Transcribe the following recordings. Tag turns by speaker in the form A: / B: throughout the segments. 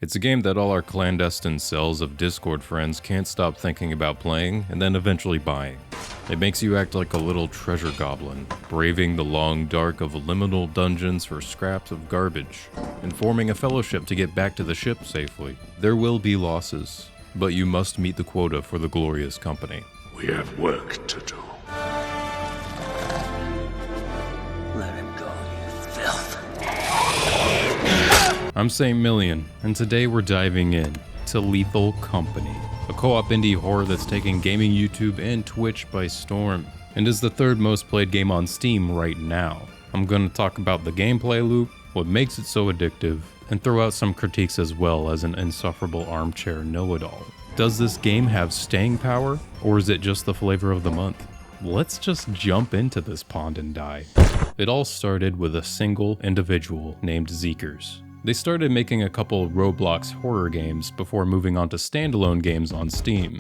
A: It's a game that all our clandestine cells of Discord friends can't stop thinking about playing and then eventually buying. It makes you act like a little treasure goblin, braving the long dark of liminal dungeons for scraps of garbage, and forming a fellowship to get back to the ship safely. There will be losses, but you must meet the quota for the glorious company.
B: We have work to do.
C: Let him go, you filth.
A: I'm Saintmillion, and today we're diving in to Lethal Company, a co-op indie horror that's taking gaming YouTube and Twitch by storm, and is the third most played game on Steam right now. I'm going to talk about the gameplay loop, what makes it so addictive, and throw out some critiques as well as an insufferable armchair know-it-all. Does this game have staying power, or is it just the flavor of the month? Let's just jump into this pond and die. It all started with a single individual named ZEEKERSS. They started making a couple Roblox horror games before moving on to standalone games on Steam.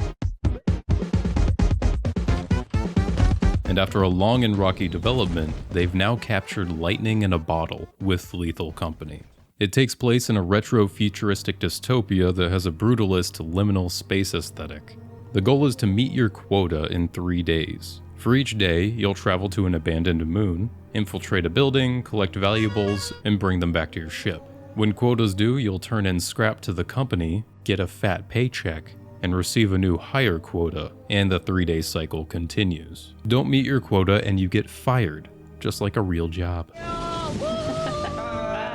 A: And after a long and rocky development, they've now captured lightning in a bottle with Lethal Company. It takes place in a retro-futuristic dystopia that has a brutalist liminal space aesthetic. The goal is to meet your quota in 3 days. For each day, you'll travel to an abandoned moon, infiltrate a building, collect valuables, and bring them back to your ship. When quota's due, you'll turn in scrap to the company, get a fat paycheck, and receive a new higher quota, and the 3-day cycle continues. Don't meet your quota and you get fired, just like a real job.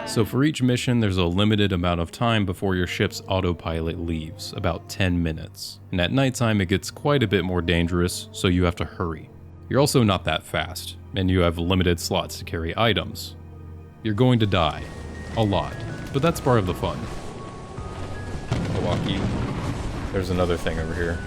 A: So for each mission, there's a limited amount of time before your ship's autopilot leaves, about 10 minutes. And at nighttime, it gets quite a bit more dangerous, so you have to hurry. You're also not that fast, and you have limited slots to carry items. You're going to die. A lot. But that's part of the fun. Milwaukee. There's another thing over here.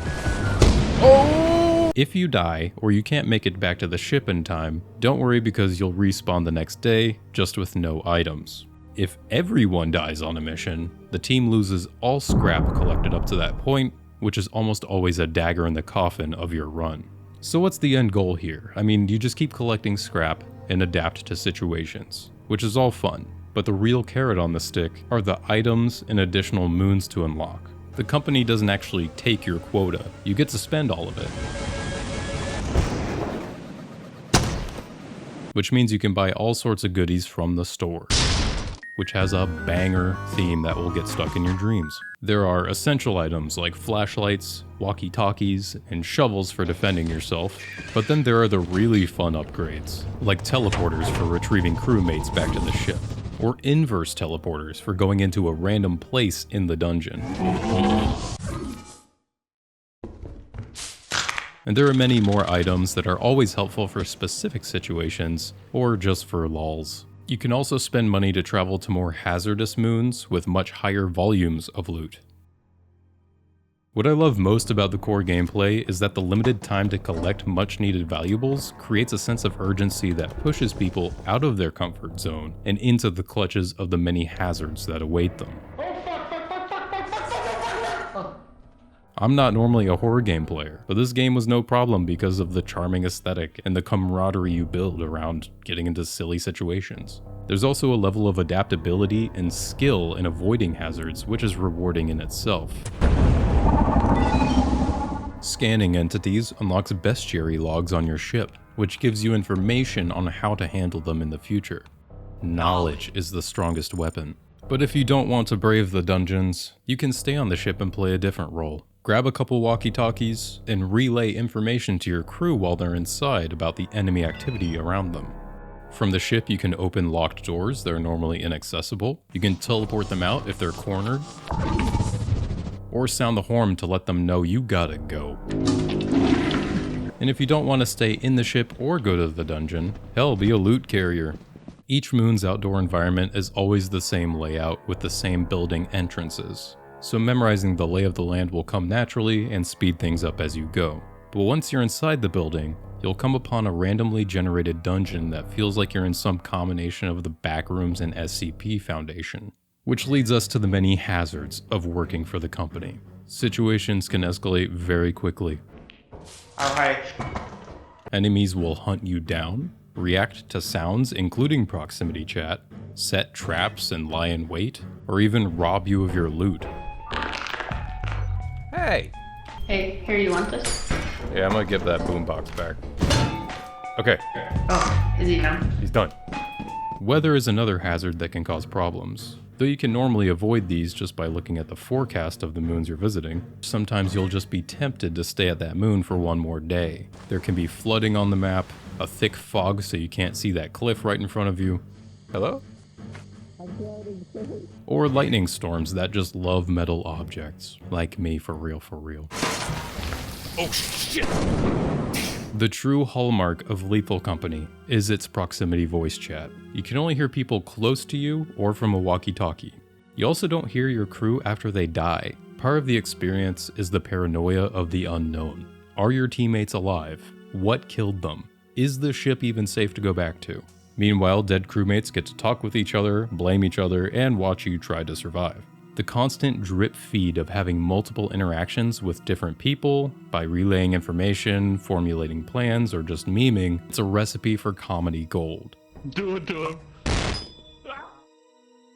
A: Oh! If you die, or you can't make it back to the ship in time, don't worry because you'll respawn the next day, just with no items. If everyone dies on a mission, the team loses all scrap collected up to that point, which is almost always a dagger in the coffin of your run. So what's the end goal here? I mean, you just keep collecting scrap and adapt to situations, which is all fun. But the real carrot on the stick are the items and additional moons to unlock. The company doesn't actually take your quota, you get to spend all of it. Which means you can buy all sorts of goodies from the store, which has a banger theme that will get stuck in your dreams. There are essential items like flashlights, walkie-talkies, and shovels for defending yourself, but then there are the really fun upgrades, like teleporters for retrieving crewmates back to the ship, or inverse teleporters for going into a random place in the dungeon. And there are many more items that are always helpful for specific situations, or just for lols. You can also spend money to travel to more hazardous moons with much higher volumes of loot. What I love most about the core gameplay is that the limited time to collect much needed valuables creates a sense of urgency that pushes people out of their comfort zone and into the clutches of the many hazards that await them. I'm not normally a horror game player, but this game was no problem because of the charming aesthetic and the camaraderie you build around getting into silly situations. There's also a level of adaptability and skill in avoiding hazards, which is rewarding in itself. Scanning entities unlocks bestiary logs on your ship, which gives you information on how to handle them in the future. Knowledge is the strongest weapon. But if you don't want to brave the dungeons, you can stay on the ship and play a different role. Grab a couple walkie-talkies and relay information to your crew while they're inside about the enemy activity around them. From the ship, you can open locked doors that are normally inaccessible. You can teleport them out if they're cornered, or sound the horn to let them know you gotta go. And if you don't want to stay in the ship or go to the dungeon, hell, be a loot carrier. Each moon's outdoor environment is always the same layout with the same building entrances, so memorizing the lay of the land will come naturally and speed things up as you go. But once you're inside the building, you'll come upon a randomly generated dungeon that feels like you're in some combination of the Backrooms and SCP Foundation. Which leads us to the many hazards of working for the company. Situations can escalate very quickly.
D: Oh, hi.
A: Enemies will hunt you down, react to sounds including proximity chat, set traps and lie in wait, or even rob you of your loot. Hey!
D: Hey, here, you want this?
A: Yeah, I'm gonna give that boombox back. Okay.
D: Oh, is he done?
A: He's done. Weather is another hazard that can cause problems. Though you can normally avoid these just by looking at the forecast of the moons you're visiting, sometimes you'll just be tempted to stay at that moon for one more day. There can be flooding on the map, a thick fog so you can't see that cliff right in front of you. Hello? Or lightning storms that just love metal objects. Like me, for real, for real. Oh shit! The true hallmark of Lethal Company is its proximity voice chat. You can only hear people close to you or from a walkie-talkie. You also don't hear your crew after they die. Part of the experience is the paranoia of the unknown. Are your teammates alive? What killed them? Is the ship even safe to go back to? Meanwhile, dead crewmates get to talk with each other, blame each other, and watch you try to survive. The constant drip feed of having multiple interactions with different people, by relaying information, formulating plans, or just memeing, it's a recipe for comedy gold.
B: Do it to him.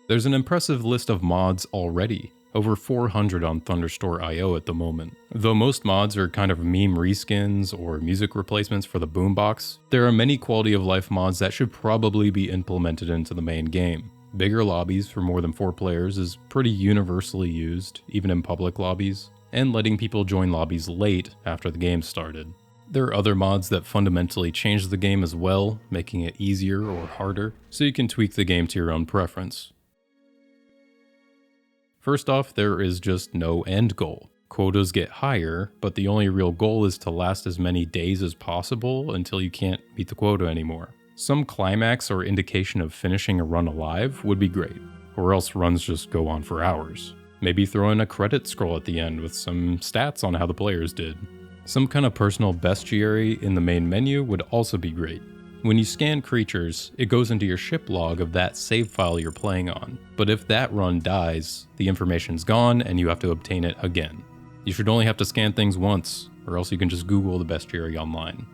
A: There's an impressive list of mods already, over 400 on Thunderstore.io at the moment. Though most mods are kind of meme reskins or music replacements for the boombox, there are many quality of life mods that should probably be implemented into the main game. Bigger lobbies for more than 4 players is pretty universally used, even in public lobbies, and letting people join lobbies late after the game started. There are other mods that fundamentally change the game as well, making it easier or harder, so you can tweak the game to your own preference. First off, there is just no end goal. Quotas get higher, but the only real goal is to last as many days as possible until you can't meet the quota anymore. Some climax or indication of finishing a run alive would be great, or else runs just go on for hours. Maybe throw in a credit scroll at the end with some stats on how the players did. Some kind of personal bestiary in the main menu would also be great. When you scan creatures, it goes into your ship log of that save file you're playing on, but if that run dies, the information's gone and you have to obtain it again. You should only have to scan things once, or else you can just Google the bestiary online.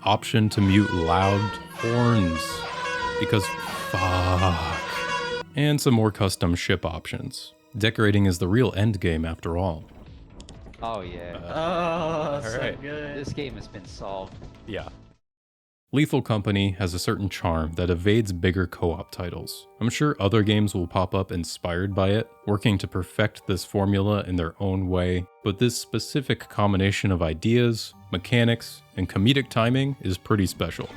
A: Option to mute loud horns, because fuck. And some more custom ship options. Decorating is the real end game after all.
E: Oh yeah.
D: Oh, so
A: right.
D: good.
E: This game has been solved.
A: Yeah. Lethal Company has a certain charm that evades bigger co-op titles. I'm sure other games will pop up inspired by it, working to perfect this formula in their own way, but this specific combination of ideas, mechanics, and comedic timing is pretty special.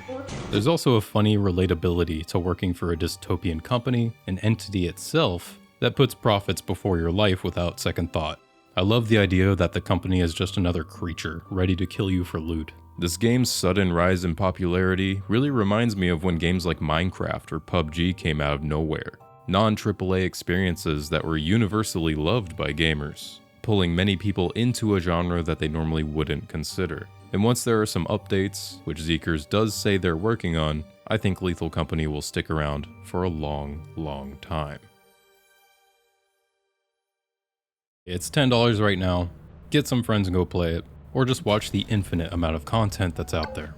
A: There's also a funny relatability to working for a dystopian company, an entity itself, that puts profits before your life without second thought. I love the idea that the company is just another creature, ready to kill you for loot. This game's sudden rise in popularity really reminds me of when games like Minecraft or PUBG came out of nowhere. Non-AAA experiences that were universally loved by gamers, pulling many people into a genre that they normally wouldn't consider. And once there are some updates, which ZEEKERSS does say they're working on, I think Lethal Company will stick around for a long, long time. It's $10 right now. Get some friends and go play it. Or just watch the infinite amount of content that's out there.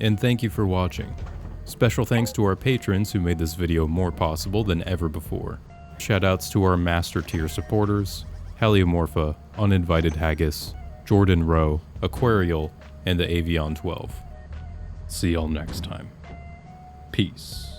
A: And thank you for watching. Special thanks to our patrons who made this video more possible than ever before. Shoutouts to our master tier supporters, Heliomorpha, Uninvited Haggis, Jordan Rowe, Aquarial, and the Avion 12. See y'all next time. Peace.